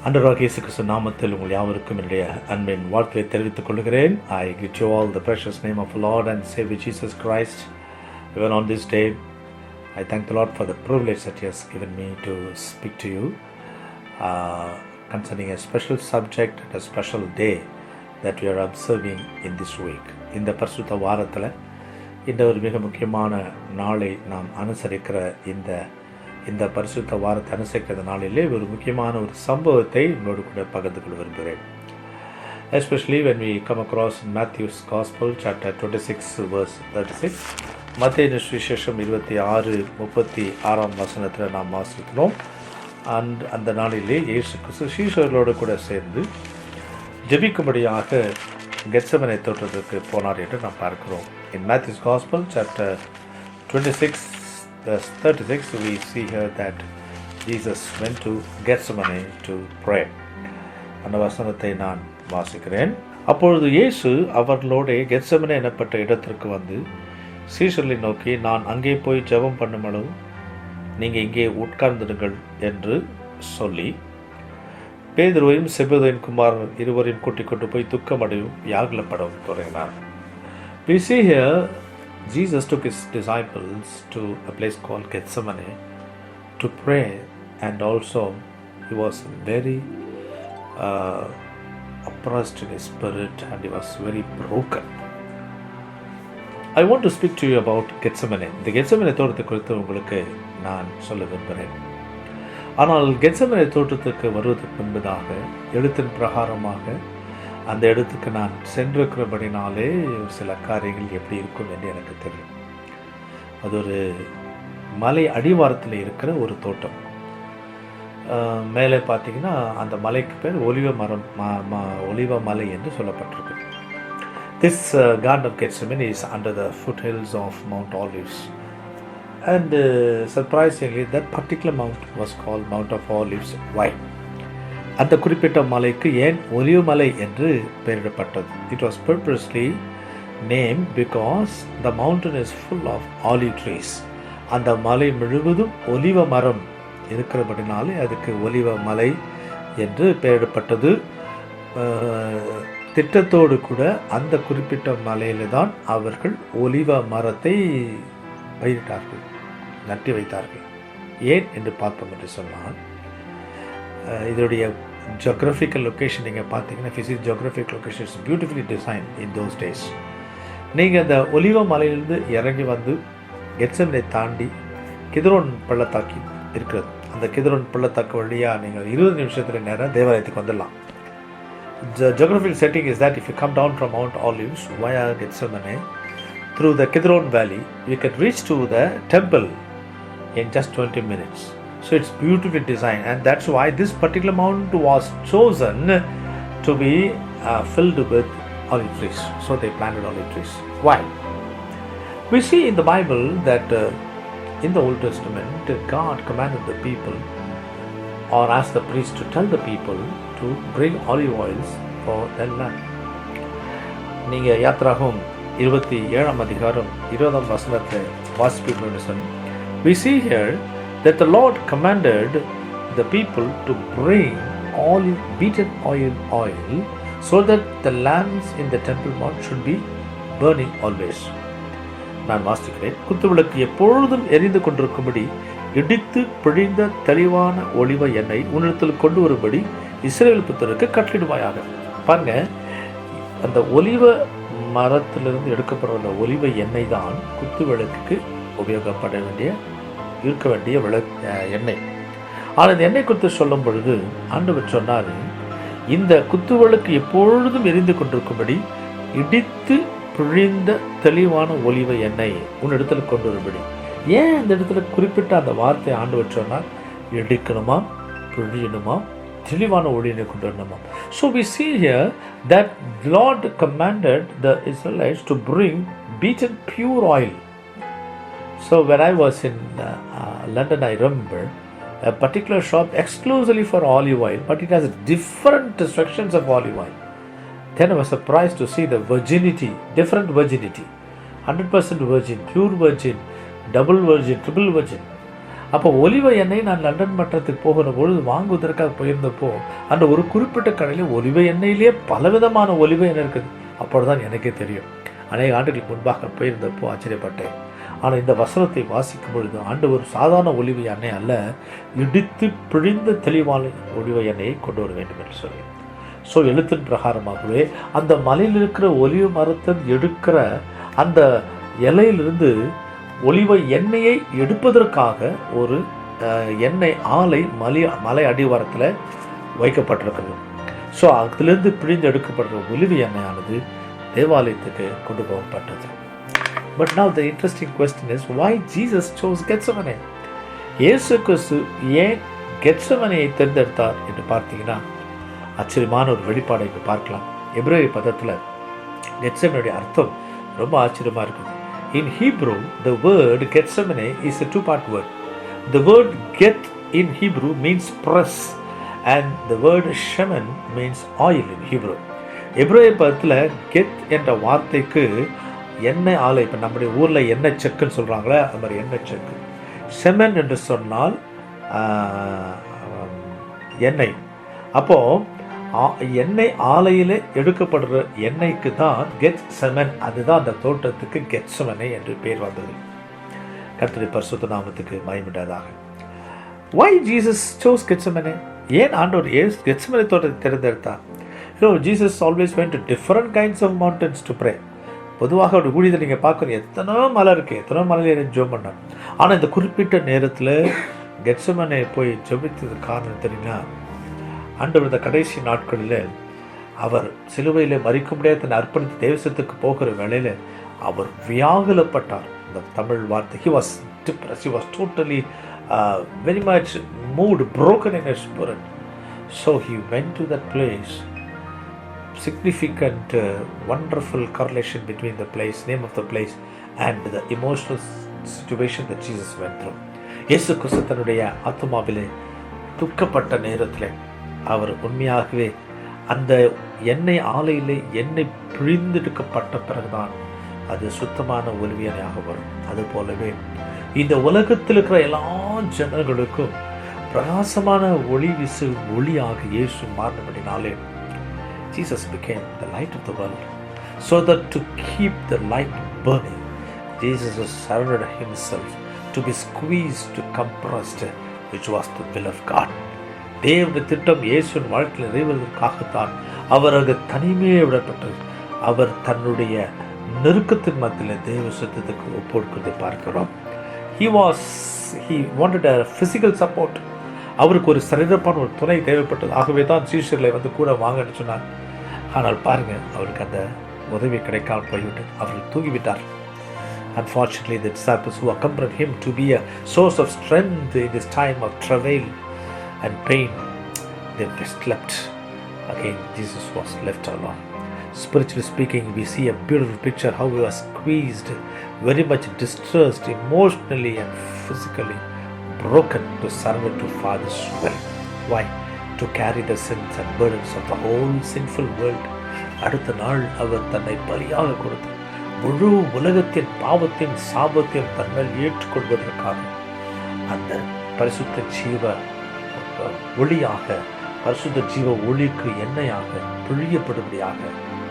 ஆண்டவராகிய இயேசு கிறிஸ்து நாமத்தில் உங்கள் யாவருக்கும் என்னுடைய அன்பின் வாழ்த்துக்களை தெரிவித்துக் கொள்கிறேன். I greet you all the precious name of Lord and Savior Jesus Christ. Even on this day, I thank the Lord for the privilege that He has given me to speak to you concerning a special subject and a special day that we are observing in this week. இந்த பரிசுத்த வாரத்தில் இந்த ஒரு மிக முக்கியமான நாளை நாம் அனுசரிக்கிற இந்த பரிசுத்த வாரத்தை அனுசரிக்கிற நாளிலே ஒரு முக்கியமான ஒரு சம்பவத்தை உங்களோடு கூட பகிர்ந்து கொள்ள விரும்புகிறேன். Especially when we come across Matthew's Gospel, chapter 26, verse 36. மத்தேயு சுவிசேஷம் 26:36 வசனத்தில் நாம் வாசிக்கிறோம். அந்த நாளிலே இயேசு கிறிஸ்து சீஷர்களோடு கூட சேர்ந்து ஜெபிக்கும்படியாக கெத்செமனே தோட்டத்திற்கு போனார் என்று நாம் பார்க்கிறோம். In Matthew's Gospel, chapter 26, verse 36, we see here that Jesus went to Gethsemane to pray. அந்த வசனத்தை நான் வாசிக்கிறேன். அப்பொழுது இயேசு அவர்களோடு கெத்செமனே எனப்பட்ட இடத்திற்கு வந்து சீஷர்களை நோக்கி, நான் அங்கே போய் ஜெபம் பண்ணும் அளவு நீங்கள் இங்கே உட்கார்ந்திருங்கள் என்று சொல்லி பேதுருவையும் செபெதேயின் குமாரர் இருவரையும் கூட்டிக் கொண்டு போய் துக்கமடையும் வியாகுலப்படவும் தொடங்கினார். We see here Jesus took his disciples to a place called Gethsemane to pray, and also he was very oppressed in his spirit and he was very broken. I want to speak to you about Gethsemane. இந்த Gethsemane தோட்டத்தை குறித்து உங்களுக்கு நான் சொல்ல விரும்புகிறேன். ஆனால் Gethsemane தோட்டத்துக்கு வருவதற்கு முன்பதாக எழுத்தின் பிரகாரமாக அந்த இடத்துக்கு நான் சென்றிருக்கிறபடினாலே சில காரியங்கள் எப்படி இருக்கும் என்று எனக்கு தெரியும். அது ஒரு மலை அடிவாரத்தில் இருக்கிற ஒரு தோட்டம். மேலே பார்த்தீங்கன்னா அந்த மலைக்கு பேர் ஒலிவ மலை என்று சொல்லப்பட்டிருக்கு. This Garden of Gethsemane is under the foothills of Mount Olives, and surprisingly that particular mount was called Mount of Olives. Why? அந்த குறிப்பிட்ட மலைக்கு ஏன் ஒலிவ மலை என்று பெயரிடப்பட்டது? It was purposely named because the mountain is full of olive trees. அந்த மலை முழுவதும் ஒலிவ மரம் இருக்கிறபடினாலே அதுக்கு ஒலிவ மலை என்று பெயரிடப்பட்டது. திட்டத்தோடு கூட அந்த குறிப்பிட்ட மலையில தான் அவர்கள் ஒலிவ மரத்தை பயிரிட்டார்கள், நட்டி வைத்தார்கள். ஏன் என்று பார்ப்போம் என்று சொன்னால், இதோடைய ஜியோகிராஃபிக்கல் லொக்கேஷன் நீங்கள் பார்த்தீங்கன்னா, physical geographical location is beautifully design in those days. நீங்கள் அந்த ஒலிவ மலையிலிருந்து இறங்கி வந்து கெத்செமனே தாண்டி கிதரோன் பள்ளத்தாக்கி இருக்கிறது. அந்த கிதரோன் பள்ளத்தாக்கு வழியாக நீங்கள் 20 நிமிஷத்தில் நேரம் தேவாலயத்துக்கு வந்துடலாம். The geographical setting is that if you come down from Mount Olives via Gethsemane through the Kidron Valley, you can reach to the temple in just 20 minutes. So it's beautifully designed, and that's why this particular mount was chosen to be filled with olive trees. So they planted olive trees. Why? We see in the Bible that in the Old Testament, God commanded the people or asked the priest to tell the people to bring olive oils for their land. நீங்கள் யாத்ராகமம் 27 வசனத்தை வாசிப்பீர்கள். We see here that the Lord commanded the people to bring beaten oil so that the lamps in the temple mount should be burning always. நான் வாசிக்கிறேன். குத்துவிளக்கு எப்பொழுதும் எரிந்து கொண்டிருக்கும்படி இடித்து பிழிந்த தெளிவான ஒலிவ எண்ணெய் உன்னிடத்தில் கொண்டு வரும்படி இஸ்ரவேல் புத்தருக்கு கட்டளிடுவாயாக. பாருங்க, அந்த ஒலிவ மரத்திலிருந்து எடுக்கப்படுற அந்த ஒலிவ எண்ணெய் தான் குத்து விளக்குக்கு இருக்க வேண்டிய எண்ணெய். ஆனால் இந்த எண்ணெய் குறித்து சொல்லும் பொழுது ஆண்டவர் சொன்னார், இந்த குத்து விளக்கு எப்பொழுதும் எரிந்து கொண்டிருக்கும்படி இடித்து பிழிந்த தெளிவான ஒலிவ எண்ணெய் உன்னிடத்தில் கொண்டு வரும்படி. ஏன் இந்த இடத்துல குறிப்பிட்ட அந்த வார்த்தை ஆண்டவர் சொன்னார்? இடிக்கணுமா, பிழியணுமா, தெளிவான ஒளியை கொண்டு வரணுமா. So we see here that Lord commanded the Israelites to bring beaten pure oil. So when I was in London, I remember a particular shop exclusively for olive oil, but it has different sections of olive oil. Then I was surprised to see the virginity, different virginity, 100% virgin, pure virgin, double virgin, triple virgin. அப்போ ஒலிவ எண்ணெய் நான் London மட்டத்துக்கு போகிற பொழுது வாங்குவதற்காக போயிருந்தப்போ அந்த ஒரு குறிப்பிட்ட கடையில் ஒலிவ எண்ணெயிலேயே பலவிதமான ஒலிவ எண்ணெய் இருக்குது. அப்பொழுதுதான் எனக்கே தெரியும். அநேக ஆண்டுகளுக்கு முன்பாக போயிருந்தப்போ ஆச்சரியப்பட்டேன். ஆனால் இந்த வசனத்தை வாசிக்கும் பொழுது ஆண்டவர் சாதாரண ஒலிவ எண்ணெய் அல்ல, இடித்து பிழிந்த தெளிவான ஒலிவ எண்ணெயை கொண்டு வர வேண்டும் என்று சொல்லி. ஸோ எழுத்தின் பிரகாரமாகவே அந்த மலையில் இருக்கிற ஒலிவ மரத்தை எடுக்கிற அந்த இலையிலிருந்து ஒலிவ எண்ணெயை எடுப்பதற்காக ஒரு எண்ணெய் ஆலை மலை அடிவாரத்தில் வைக்கப்பட்டிருக்கிறது. ஸோ அதிலிருந்து பிழிந்து எடுக்கப்படுற ஒலிவ எண்ணெயானது தேவாலயத்துக்கு கொண்டு போகப்பட்டது. But now the interesting question is why Jesus chose Gethsemane? இயேசு கிறிஸ்து ஏன் கெத்செமனேயை தேர்ந்தெடுத்தார் என்று பார்த்தீங்கன்னா ஆச்சரியமான ஒரு வெளிப்பாடை இங்கே பார்க்கலாம். எபிரேய பதத்தில் கெத்செமனுடைய அர்த்தம் ரொம்ப ஆச்சரியமாக இருக்குது. In Hebrew, the word Gethsemane is a two-part word. The word get in Hebrew means press and the word shemen means oil in Hebrew. எபிரேய பதத்தில் கெத் என்ற வார்த்தைக்கு எண்ணெய் ஆலை, இப்போ நம்முடைய ஊரில் எண்ணெய் செக்குன்னு சொல்கிறாங்களே அது மாதிரி எண்ணெய் செக்கு. செமன் என்று சொன்னால் எண்ணெய். அப்போது எண்ணெய் ஆலையில் எடுக்கப்படுற எண்ணெய்க்கு தான் கெத் செமன், அதுதான் அந்த தோட்டத்துக்கு கெத்செமனே என்று பேர் வந்தது. கர்த்தருடைய பரிசுத்த நாமத்துக்கு மகிமையுண்டாதாக. Why Jesus chose Gethsemane? ஏன் ஆண்டவர் கெத்செமனே தோட்டத்தை தேர்ந்தெடுத்தார்? Jesus always went to different kinds of mountains to pray. பொதுவாக ஒரு ஊழியத்தில் நீங்கள் பார்க்கணும், எத்தனோ மலை இருக்குது, எத்தனோ மலையில் ஜெபம் பண்ணார். ஆனால் இந்த குறிப்பிட்ட நேரத்தில் கெத்செமனே போய் ஜெபித்தது காரணம் தெரியுங்களா? ஆண்டவர் இந்த கடைசி நாட்களில் அவர் சிலுவையில் மறிக்க முடியாத தன்னை அர்ப்பணித்து தேவசத்துக்கு போகிற வேளையில் அவர் வியாகுலப்பட்டார். இந்த தமிழ் வார்த்தை, he was depressed, he was totally very much moved, broken in his spirit. So he went to that place. Significant wonderful correlation between the place, name of the place and the emotional situation that Jesus went through. இயேசு கிறிஸ்து தன்னுடைய ஆத்மாவிலே துக்கப்பட்ட நேரத்தில் அவர் உண்மையாகவே அந்த எண்ணெய் ஆலையிலே எண்ணெய் பிழிந்தெடுக்கப்பட்ட பிறகுதான் அது சுத்தமான ஒலிவியனையாக வரும். அதுபோலவே இந்த உலகத்தில் இருக்கிற எல்லா ஜனங்களுக்கும் பிரகாசமான ஒளி வீசு ஒளியாக இயேசு மாறினபடினாலே Jesus became the light of the world. So that to keep the light burning, Jesus has surrendered himself to be squeezed, to compressed, which was the will of God. தேவனுடைய திட்டம் இயேசுவின் வாழ்க்கையில் நிறைவேறுவதற்காகத்தான் அவர் அங்கு தனிமையை விடப்பட்டது. அவர் தன்னுடைய நெருக்கத்தின் மத்தியில் தேவ சுத்தத்துக்கு ஒப்புக்கொடுக்கிறதை பார்க்கிறோம். He wanted a physical support. அவருக்கு ஒரு சரீரப்பான ஒரு துணை தேவைப்பட்டது. ஆகவே தான் சீஷர்களை கூட வாங்கன்னு சொன்னார். ஆனால் பாருங்கள், அவருக்கு அந்த உதவி கிடைக்காமல் போய்விட்டு அவர்கள் தூங்கிவிட்டார். Unfortunately, the disciples who accompanied him to be a source of strength in this time of travail and pain, they slept. Again, Jesus was left alone. Spiritually speaking, we see a beautiful picture how he was squeezed, very much distressed, emotionally and physically broken to surrender to Father's will. Why? To carry the sins and burdens of the whole sinful world. அடுத்த நாள் அவர் தன்னை பலியாக கொடுத்து முழு உலகத்தின் பாவத்தின் சாபத்தையும் தன்னால் ஏற்றுக்கொள்வதற்காக அந்த பரிசுத்த ஜீவ ஒளியாக, பரிசுத்த ஜீவ ஒளிக்கு எண்ணெயாக பிழியப்படும்படியாக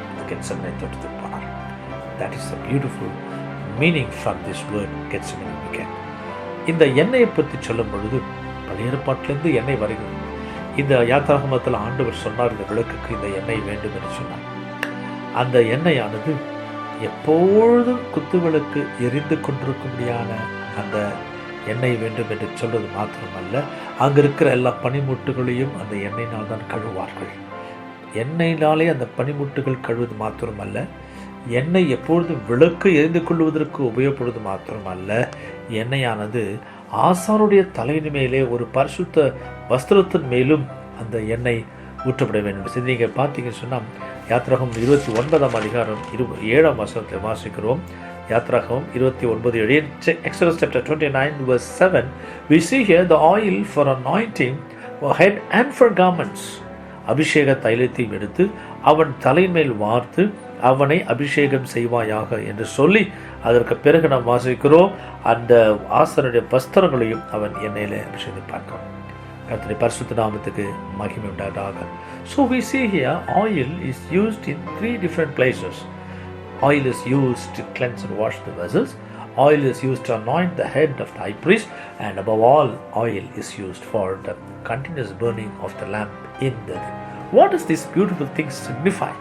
அந்த கெத்செமனே தோட்டத்துக்கு போனார். That is a beautiful meaning from this word Gethsemane began. இந்த எண்ணெயை பற்றி சொல்லும் பொழுது பழைய ஏற்பாட்டிலிருந்து எண்ணெய் வருகிறது. இந்த யாத்திராகமத்தில் ஆண்டவர் சொன்னார், இந்த விளக்குக்கு இந்த எண்ணெய் வேண்டும் என்று சொன்னார். அந்த எண்ணெயானது எப்பொழுதும் குத்துவிளக்கு எரிந்து கொண்டிருக்கும்படியான அந்த எண்ணெய் வேண்டும் என்று சொல்வது மாத்திரமல்ல, அங்கே இருக்கிற எல்லா பனிமுட்டுகளையும் அந்த எண்ணெயினால் தான் கழுவார்கள். எண்ணெயினாலே அந்த பனிமுட்டுகள் கழுவது மாத்திரமல்ல, எண்ணெய் எப்பொழுதும் விளக்கு எரிந்து கொள்வதற்கு உபயோகப்படுவது மாத்திரமல்ல, எண்ணெயானது ஆசாருடைய தலையின் மேலே ஒரு பரிசுத்த வஸ்திரத்தின் மேலும் அந்த எண்ணெய் ஊற்றப்பட வேண்டும். சரி, நீங்கள் பார்த்தீங்கன்னு சொன்னால் யாத்திராகமம் 29ஆம் அதிகாரம் 7ஆம் வசனத்தில் வாசிக்கிறோம். யாத்திராகமம் 29:7. Exodus chapter 29 verse 7, we see here the oil for anointing for head and for garments. அபிஷேக தைலத்தையும் எடுத்து அவன் தலையின் மேல் வார்த்து அவனை அபிஷேகம் செய்வாயாக என்று சொல்லி அதற்கு பிறகு நாம் வாசிக்கிறோம், அந்த ஆசாரியனுடைய வஸ்திரங்களையும் அவன் எண்ணெயில் அபிஷேகத்தை பார்க்கிறோம். கர்த்தருடைய பரிசுத்த நாமத்துக்கு மகிமை உண்டாதாக. So we see here oil is used in 3 different places. Oil is used to cleanse and wash the vessels. Oil is used to anoint the head of the high priest, and above all, oil is used for the continuous burning of the lamp in the. What does this beautiful thing signify?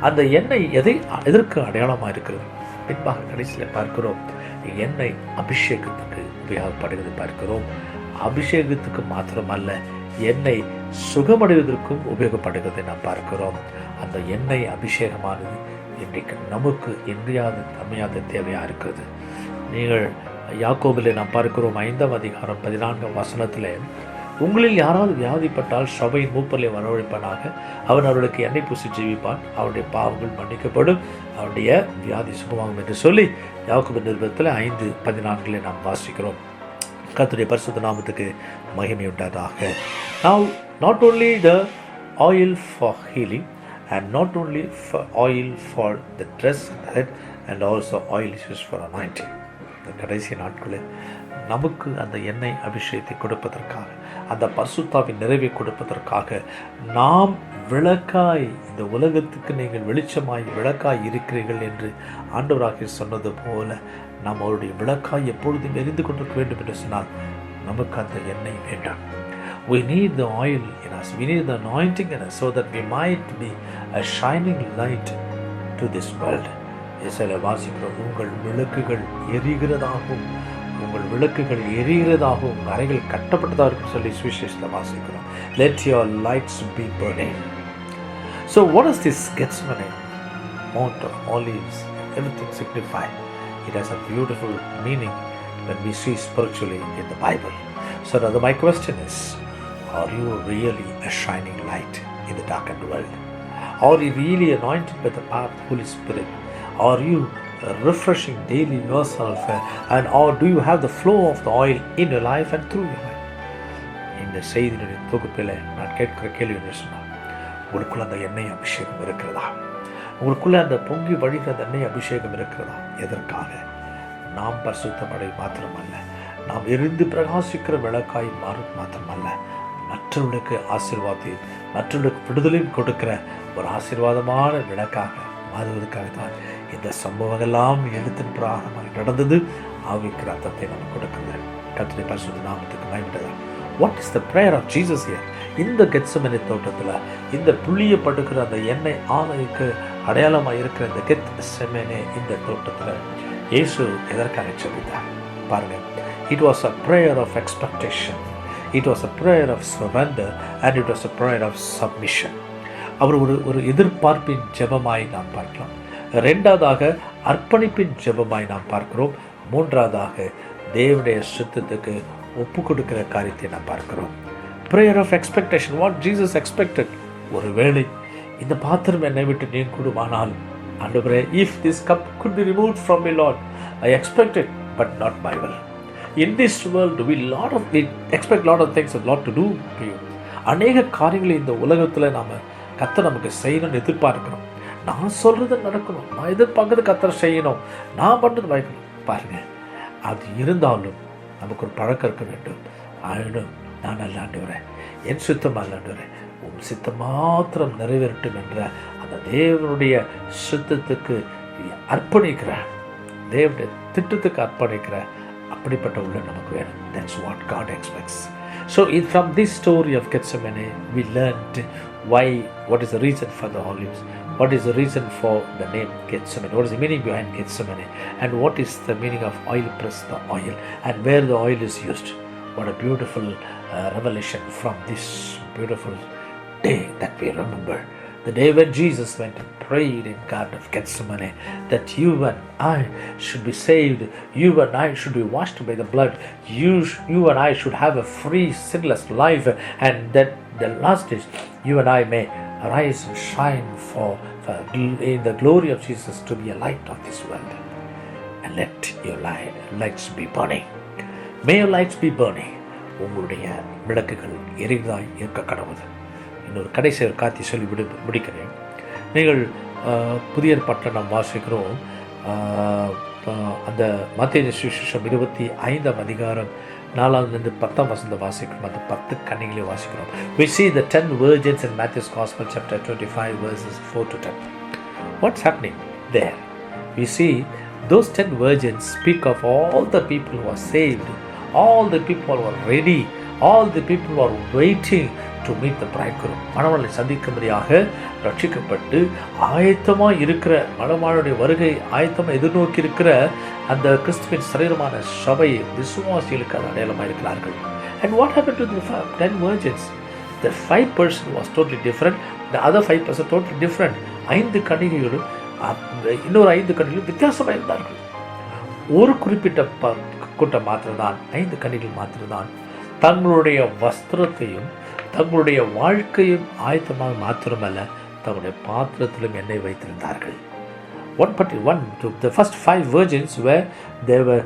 அந்த எண்ணெய் எதற்கு அடையாளமாக இருக்கிறது? பின்பாக கடைசியில் பார்க்கிறோம், எண்ணெய் அபிஷேகத்துக்கு உபயோகப்படுகிறது பார்க்கிறோம். அபிஷேகத்துக்கு மாத்திரமல்ல, எண்ணெய் சுகமடைவதற்கும் உபயோகப்படுகிறதை நாம் பார்க்கிறோம். அந்த எண்ணெய் அபிஷேகமானது இன்றைக்கு நமக்கு இன்றியாத அமையாத தேவையாக இருக்கிறது. நீங்கள் யாக்கோபிலே நாம் பார்க்கிறோம் 5ஆம் அதிகாரம் 14ஆம் வசனத்தில், உங்களில் யாராவது வியாதிப்பட்டால் சபையின் மூப்பர்களை வரவழைப்பானாக, அவன் அவர்களுக்கு எண்ணெய் பூசி ஜீவிப்பான், அவருடைய பாவங்கள் மன்னிக்கப்படும், அவருடைய வியாதி சுகமாகும் என்று சொல்லி யாக்கோபு நிருபத்தில் 5:14 நாம் வாசிக்கிறோம். கர்த்தருடைய பரிசுத்த நாமத்துக்கு மகிமை உண்டாதாக. Now not only the oil for healing and not only for oil for the dress head, and also oil is used for anointing. இந்த கடைசி நாட்களில் நமக்கு அந்த எண்ணெய் அபிஷேகத்தை கொடுப்பதற்காக, அந்த பரிசுத்தாவின் நிறைவை கொடுப்பதற்காக நாம் விளக்காய், இந்த உலகத்துக்கு நீங்கள் வெளிச்சமாய் விளக்காய் இருக்கிறீர்கள் என்று ஆண்டவராக சொன்னது போல நாம் அவருடைய விளக்காய் எப்பொழுதும் எரிந்து கொண்டிருக்க வேண்டும் என்று சொன்னால் நமக்கு அந்த எண்ணெய் வேண்டாம். We need the oil in us. We need the anointing in us so that we might be a shining light to this world. இசையில வாசிக்கிறோம், உங்கள் விளக்குகள் எரிகிறதாகவும், உங்கள் விளக்குகள் எரிகிறதாகவும் அறைகள் கட்டப்பட்டதாக சொல்லி சுவிசேஷத்தில் வாசிக்கிறோம். Let your lights be burning. So what does this Gethsemane, Mount of Olives, everything signify? It has a beautiful meaning when we see spiritually in the Bible. So now my question is, are you really a shining light in the darkened world? Are you really anointed by the power of the Holy Spirit? Are you refreshing daily yourself, and or do you have the flow of the oil in your life and through your life? இந்த செய்தியினுடைய தொகுப்பில் நான் கேட்கிற கேள்வி என்ன சொன்னால், உங்களுக்குள்ள அந்த எண்ணெய் அபிஷேகம் இருக்கிறதா? உங்களுக்குள்ளே அந்த பொங்கி வழிகிற அந்த எண்ணெய் அபிஷேகம் இருக்கிறதா? எதற்காக? நாம் பரிசுத்தமடை மாத்திரமல்ல, நாம் எரிந்து பிரகாசிக்கிற விளக்காய் மாத்திரமல்ல, மற்றவர்களுக்கு ஆசீர்வாதத்தையும் மற்றவர்களுக்கு விடுதலையும் கொடுக்கிற ஒரு ஆசீர்வாதமான விளக்காக மாறுவதற்காக தான் இந்த சம்பவங்கள்லாம் எழுத்தின் பிராரமாக நடந்தது. ஆவிக்கிற அர்த்தத்தை நமக்கு கொடுக்கிறது. கர்த்தருடைய பரிசுத்த நாமத்துக்கு மகிமை. What is the prayer of Jesus here? இந்த கெத்செமனே தோட்டத்தில் இந்த புளியப்படுகிற அந்த எண்ணெய் ஆலைக்கு அடையாளமாக இருக்கிற இந்த கெத்செமனே இந்த தோட்டத்தில் இயேசு எதற்காக ஜெபித்தார் பாருங்க. It was a prayer of expectation. It was a prayer of surrender and it was a prayer of submission. அவர் ஒரு எதிர்பார்ப்பின் ஜெபமாய் நாம் பார்க்கலாம். ரெண்டாவதாக அர்ப்பணிப்பின் ஜெபமாய் நாம் பார்க்கிறோம். மூன்றாவதாக தேவனுடைய சித்தத்துக்கு ஒப்பு கொடுக்கிற காரியத்தை நாம் பார்க்கிறோம். prayer of expectation. What Jesus expected? ஒருவேளை இந்த பாத்திரம் என்னை விட்டு நீங்குமானால், ஆண்டவரே, if this cup could be removed from me, Lord, I expect it, but not my will. In this world we expect lot of things a lot to do to you. அநேக காரியங்களை இந்த உலகத்தில் நாம் கர்த்தர் நமக்கு செய்யணும்னு எதிர்பார்க்கிறோம். நான் சொல்றது நடக்கணும், நான் எதிர்பார்க்கறது கர்த்தர் செய்யணும், நான் பண்ணுறது பயக்கணும். பாருங்க, அது இருந்தாலும் நமக்கு ஒரு பழக்கம் இருக்க வேண்டும். ஆயிடும், நான் அல்லாண்டுகிறேன், என் சித்தம் அல்லாண்டுகிறேன், உன் சித்தம் மாத்திரம் நிறைவேறட்டும் என்ற அந்த தேவனுடைய சித்தத்துக்கு அர்ப்பணிக்கிற, தேவனுடைய திட்டத்துக்கு அர்ப்பணிக்கிற அப்படிப்பட்ட உள்ள நமக்கு வேணும். That's what God expects. So from this story of Gethsemane we learned what is the reason for the olives, what is the reason for the name Gethsemane, what is the meaning behind Gethsemane, and what is the meaning of oil press, the oil, and where the oil is used. What a beautiful revelation from this beautiful day that we remember. The day when Jesus went and prayed in Garden of Gethsemane that you and I should be saved, you and I should be washed by the blood, you and I should have a free, sinless life, and that the last days you and I may arise and shine in the glory of Jesus to be a light of this world. And let your lights be burning. May your lights be burning. உங்களுடைய விளக்குகள் எரிதாய் இருக்க கடவுது. இன்னொரு கடைசி ஒரு காத்தி சொல்லி முடிக்கிறேன். நீங்கள் புதிய ஏற்பாட்டில் நாம் வாசிக்கிறோம், அந்த மத்தேயு சுவிசேஷம் 25ஆம் அதிகாரம் 4-10 வசனம் வாசிக்கிறோம். அந்த 10 கன்னிகளை வாசிக்கிறோம். We see the 10 virgins in Matthew's Gospel chapter 25 verses 4 to 10. What's happening there? We see those 10 virgins speak of all the people who are saved, all the people who are ready, all the people who are waiting to meet the bridegroom. மணவாளனை சந்திக்கும்படியாக ரட்சிக்கப்பட்டு ஆயத்தமாக இருக்கிற மணவாளனுடைய வருகை ஆயத்தமாக எதிர்நோக்கி இருக்கிற அந்த கிறிஸ்துவின் சரீரமான சபை விசுவாசிகளுக்கு அது அடையாளமாக இருக்கிறார்கள். And what happened to the 10 virgins? The 5% was totally different. The other 5% totally different. 5 கன்னிகைகளும் இன்னொரு 5 கன்னிகளும் வித்தியாசமாக இருந்தார்கள். ஒரு குறிப்பிட்ட கூட்டம் மாத்திரம்தான், 5 கன்னிகள் மாத்திரம்தான் தங்களுடைய வஸ்திரத்தையும் தங்களுடைய வாழ்க்கையும் ஆயத்தமாக மாத்திரமல்ல, தங்களுடைய பாத்திரத்திலும் எண்ணெய் வைத்திருந்தார்கள். The first 5 virgins they were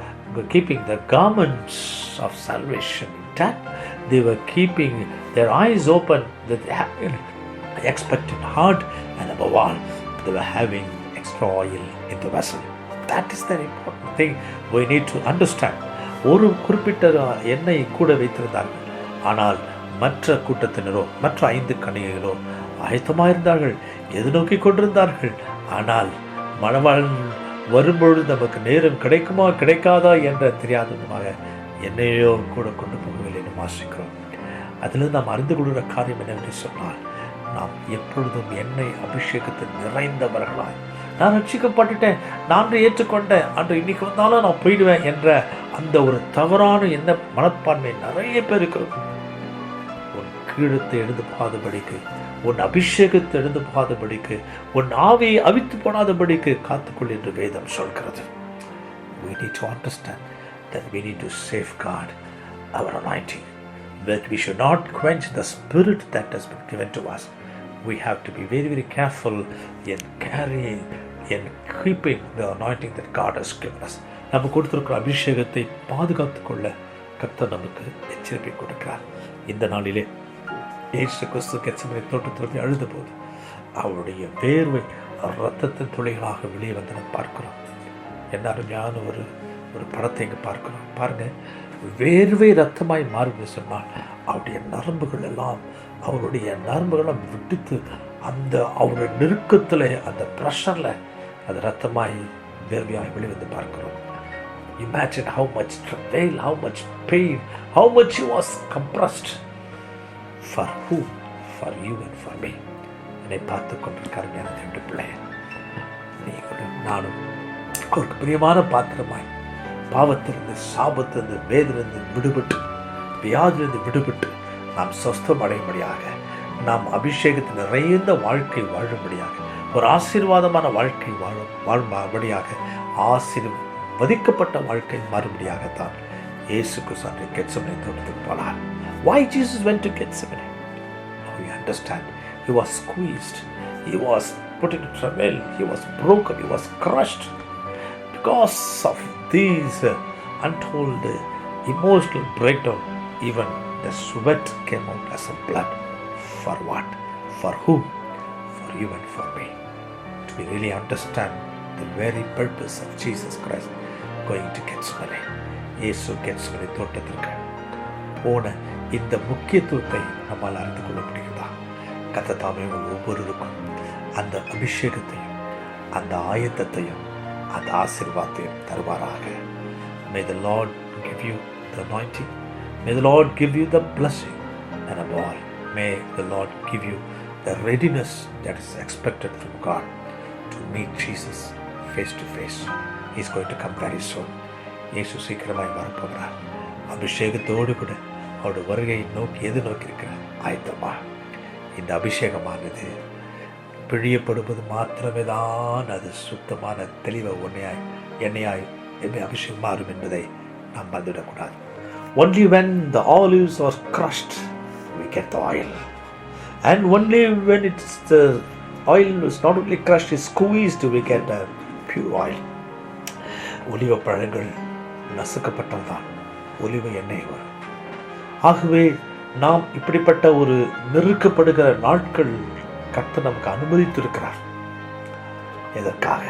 keeping the garments of salvation intact. They were keeping their eyes open, that they had an expectant heart, and above all, they were having extra oil in the vessel. That is the important thing we need to understand. ஒரு குறிப்பிட்ட எண்ணெய் கூட வைத்திருந்தார்கள். ஆனால் மற்ற கூட்டத்தினரோ மற்ற 5 கன்னிகைகளோ ஆயத்தமாக இருந்தார்கள், எது நோக்கி கொண்டிருந்தார்கள். ஆனால் மணவாளன் வரும்பொழுது நமக்கு நேரம் கிடைக்குமா கிடைக்காதா என்ற தெரியாததுமாக என்னையோ கூட கொண்டு போகவில்லை என்று வாசிக்கிறோம். அதிலிருந்து நாம் அறிந்து கொள்கிற காரியம் என்னவென்று சொன்னால், நாம் எப்பொழுதும் எண்ணெய் அபிஷேகத்தில் நிறைந்தவர்களாய், நான் ரட்சிக்கப்பட்டுட்டேன், நான் ஏற்றுக்கொண்டேன், அன்று இன்னைக்கு வந்தாலும் நான் போயிடுவேன் என்ற அந்த ஒரு தவறான எண்ண மனப்பான்மை நிறைய பேருக்கு. உன் கீழத்தை எழுந்து போகாதபடிக்கு, உன் அபிஷேகத்தை எழுந்து போகாதபடிக்கு, உன் ஆவியை அவித்து போடாதபடிக்கு காத்துக்கொள் என்று வேதம் சொல்கிறது. We need to understand that we need to safeguard our anointing, that we should not quench the spirit that has been given to us. We have to be very, very careful in carrying, in keeping the anointing that God has given us. நமக்கு கொடுத்திருக்கிற அபிஷேகத்தை பாதுகாத்துக் கொள்ள கர்த்தர் நமக்கு எச்சரிக்கை கொடுக்கிறார். இந்த நாளிலே இயேசு கிறிஸ்து கெத்செமனே தோட்டத்தில் அழுத போது அவருடைய வேர்வை இரத்தத்தின் துளிகளாக வெளியே வந்து நம்ம பார்க்கிறோம். என்ன அருமையான ஒரு படத்தை இங்கே பார்க்கிறோம். பாருங்க, வேர்வை ரத்தமாய் மாறுன்னு சொன்னால் அவருடைய நரம்புகள் எல்லாம் விடுத்து அந்த அவருடைய நெருக்கத்தில், அந்த ப்ரெஷரில் அது ரத்தமாய் வேர்வையாய் வெளிவந்து பார்க்கிறோம். Imagine how much travail, how much pain, how much he was compressed. For who? For you and for me. என்னை பார்த்து கொண்டிருக்காரு எனக்கு 2 பிள்ளை, நீங்களும் நானும் அவருக்கு பிரியமான பாத்திரமாய் பாவத்திலிருந்து, சாபத்திலிருந்து, வேதிலிருந்து விடுபட்டு, வியாதிலிருந்து விடுபட்டு நாம் சொஸ்தம் அடையும்படியாக, நாம் அபிஷேகத்தில் நிறைந்த வாழ்க்கை வாழும்படியாக, ஒரு ஆசீர்வாதமான வாழ்க்கை வாழும்படியாக, ஆசீர்வதிக்கப்பட்ட வாழ்க்கை மாறும்படியாகத்தான் இயேசு கிறிஸ்து கெத்செமனே தோட்டத்துக்கு போனார். Why Jesus went to Gethsemane? Now you understand. He was squeezed. He was put into travail. He was broken. He was crushed. Because of these untold emotional breakdown, even the sweat came out as a blood. For what? For whom? For you and for me. To really understand the very purpose of Jesus Christ going to Gethsemane. இயேசு Gethsemane தோட்டத்திற்கு போன இந்த முக்கியத்துவத்தை நம்மால் அறிந்து கொள்ள முடியுதா? கர்த்தர் தாமே ஒவ்வொருவருக்கும் அந்த அபிஷேகத்தையும், அந்த ஆயத்தத்தையும், அந்த ஆசீர்வாதத்தையும் தருவாராக. May the Lord give you the anointing. May the Lord give you the blessing. And above all, may the Lord give you the readiness that is expected from God to meet Jesus face to face. He is going to come very soon. இயேசு சீக்கிரமாய் வரப்போகிறார். அபிஷேகத்தோடு கூட அவருடைய வருகையை எது நோக்கி இருக்கிறார்? ஆயத்தமா. இந்த அபிஷேகமானது பிழியப்படுவது மாத்திரமே தான் அது சுத்தமான தெளிவ எண்ணெயாய் அபிஷேகம் மாறும் என்பதை நாம் மறந்துவிடக்கூடாது. Only when the olives are crushed we get the oil, and only when the oil is not only crushed, is squeezed, we get the pure oil. ஒலிவ பழங்கள் நசுக்கப்பட்டால்தான் ஒலிவ எண்ணெய் வரும். ஆகவே நாம் இப்படிப்பட்ட ஒரு நெருக்கப்படுகிற நாட்கள் கர்த்தர் நமக்கு அனுமதித்திருக்கிறார். எதற்காக?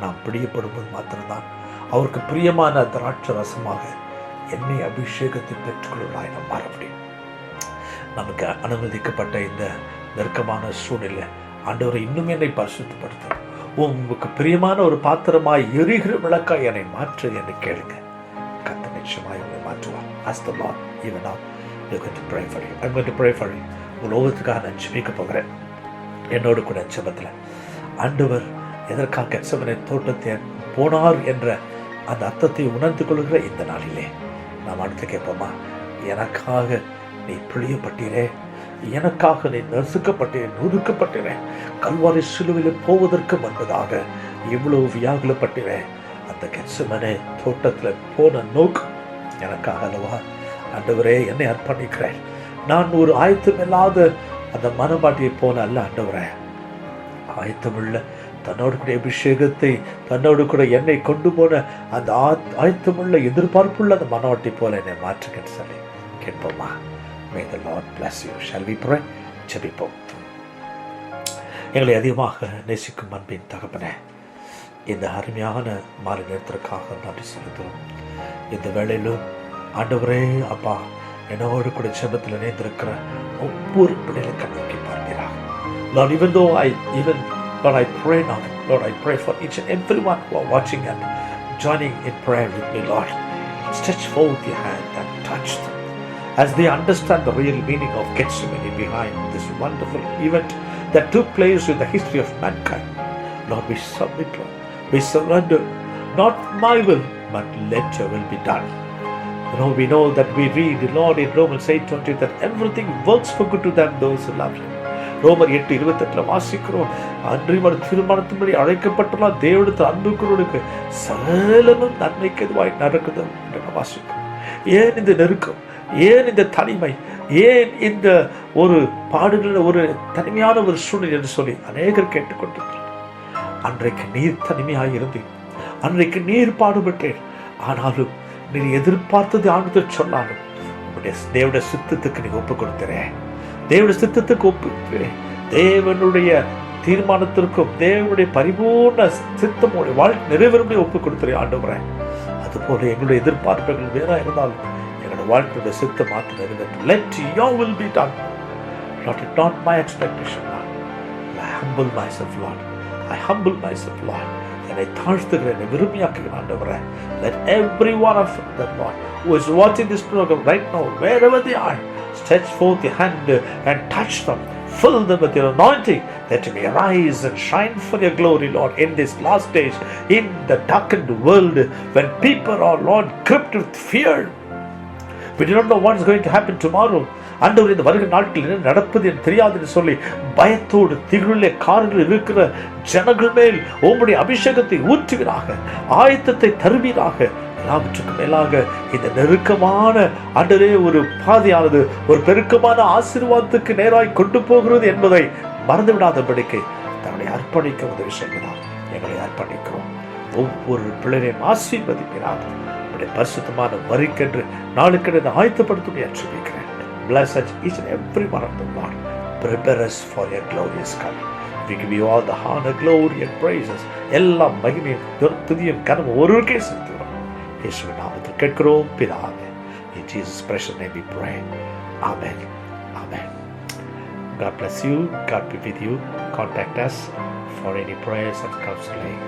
நாம் பிடிக்கப்படும்போது மாத்திரம்தான் அவருக்கு பிரியமான திராட்சை ரசமாக என்னை அபிஷேகத்தை பெற்றுக்கொள்ளாய் நாம் மாற முடியும். நமக்கு அனுமதிக்கப்பட்ட இந்த நெருக்கமான சூழ்நிலை ஆண்டவரை இன்னும் என்னை பரிசுத்தப்படுத்த, உங்களுக்கு பிரியமான ஒரு பாத்திரமாய் எரிகிற விளக்காய் என்னை மாற்று என்று கேளுங்க. கர்த்தர் நிச்சயமாய் உங்களை மாற்றுவார். Ask the Lord even now. You're going to pray for you. I'm going to pray for you. உங்கள் ஒவ்வொருத்துக்காக நான் ஜெபிக்க போகிறேன். என்னோடு கூட ஜெபத்தில் ஆண்டவர் எதற்காக கெத்செமனே தோட்டத்தை போனார் என்ற அந்த அர்த்தத்தை உணர்ந்து கொள்கிற இந்த நாளிலே நாம் அடுத்து கேட்போமா? எனக்காக நீ பிழியப்பட்டீரே, எனக்காக நீ நசுக்கப்பட்டீரே, நொறுக்கப்பட்டீரே, கல்வாரி சிலுவையில் போவதற்கு முன்பதாக இவ்வளவு வியாகுலப்பட்டீரே. அந்த கெத்செமனே தோட்டத்தில் போன நோக்கம் எனக்காக அல்லவா? ஆண்டவரே, என்னை அர்ப்பணிக்கிறேன். நான் ஒரு ஆயத்தமில்லாத அந்த மனமாட்டியை போல அல்ல ஆண்டவரே, ஆயத்தமுள்ள தன்னோடு கூட அபிஷேகத்தை தன்னோடு கூட என்னை கொண்டு போன அந்த ஆயத்தமுள்ள எதிர்பார்ப்புள்ள அந்த மனவாட்டி போல என்னை மாற்றுங்கன்னு சொல்லி கேட்போமா? May the Lord bless you. Shall we pray? ஜெபிப்போம். எங்களை அதிகமாக நேசிக்கும் அன்பின் தகப்பனே, இந்த அருமையான மாலை நேரத்திற்காக நன்றி செலுத்துகிறோம். இந்த வேளையிலும் ஆண்டவரே அப்பா, என்னோடு கூட ஜெபத்தில் இணைந்திருக்கிற ஒவ்வொரு பிள்ளைகளை கண்ணோக்கி பார்க்கிறார். Lord, Lord, I pray now, Lord, I pray for each and everyone who are watching and joining in prayer with me, Lord. Stretch forth your hand and touch them as they understand the real meaning of Gethsemane behind this wonderful event that took place in the history of mankind. Lord, we submit, Lord. We surrender. Not my will, but let your will be done. We know that we read, Lord, in Romans 8:20 that everything works for good to them, those who love Him. ரோமர் 8:28 வாசிக்கிறோம், அன்றிவர் திருமணத்தின்படி அழைக்கப்பட்டுள்ள தேவனுடைய அன்புக்குறவனுக்கு சகலமும் நன்மைக்கு எதுவாய் நடக்குது என்று வாசிக்கிறோம். ஏன் இந்த நெருக்கம், ஏன் இந்த தனிமை, ஏன் இந்த ஒரு பாடுகளில் ஒரு தனிமையான ஒரு சூழ்நிலை என்று சொல்லி அநேகர் கேட்டுக்கொண்டிருக்கிறார். அன்றைக்கு நீர் தனிமையாக இருந்தீர், அன்றைக்கு நீர் பாடுபட்டேன், ஆனாலும் நீர் எதிர்பார்த்தது ஆண்டு சொன்னாலும் உங்களுடைய தேவனுடைய சித்தத்துக்கு நீ ஒப்பு கொடுக்கிறேன். தேவனுடைய சித்தத்துக்கு ஒப்பு, தேவனுடைய தீர்மானத்திற்கும் தேவனுடைய பரிபூர்ண சித்தமுடைய வாழ்க்கை நிறைவேறும்படி ஒப்பு கொடுத்துறேன் ஆண்டவரே. அதுபோல எங்களுடைய எதிர்பார்ப்புகள் வேற இருந்தாலும் எங்களுடைய வாழ்க்கையுடைய சித்தம் மாற்றி நிறைவேற்றும். Let your will be done. Lord, not my expectation, Lord. I humble myself, Lord. I humble myself, Lord. என்னை தாழ்த்துகிறேன், விரும்பியாக்குகிறேன் ஆண்டவரே. Let every one of them, Lord, who is watching this program right now, wherever they are, stretch forth your hand and touch them. Fill them with your anointing, that you may arise and shine for your glory, Lord, in this last days, in the darkened world, when people are, Lord, gripped with fear. We do not know what is going to happen tomorrow. ஆண்டவர், இந்த வருகிற நாட்களில் என்ன நடப்பது என்று தெரியாதுன்னு சொல்லி பயத்தோடு திகிலே காரில் இருக்கிற ஜனங்கள் மேல் உம்முடைய அபிஷேகத்தை ஊற்றுவீராக, ஆயத்தத்தை தருவீராக. எல்லாவற்றுக்கும் மேலாக இந்த நெருக்கமான ஆண்டவரே ஒரு பாதையானது ஒரு பெருக்கமான ஆசீர்வாதத்துக்கு நேராய் கொண்டு போகிறது என்பதை மறந்துவிடாதபடிக்கு தன்னை அர்ப்பணிக்க உதவி செய்கிறார். எங்களை அர்ப்பணிக்கிறோம். ஒவ்வொரு பிள்ளைகளையும் ஆசீர்வதிக்கிறார். உடைய பரிசுத்தமான வரிக்கென்று நாளுக்கென்று ஆயத்தப்படுத்த ஜெபிக்கிறேன். Bless each and every one of them, Lord. Prepare us for your glorious coming. We give you all the honor, glory and praises. எல்லா மகிமையும் துதியும் கனமும் ஒருவருக்கே செலுத்துகிறோம். இயேசுவின் நாமத்தில் கேட்கிறோம் பிதாவே. In Jesus' precious name we pray. Amen. Amen. God bless you. God be with you. Contact us for any prayers and counseling.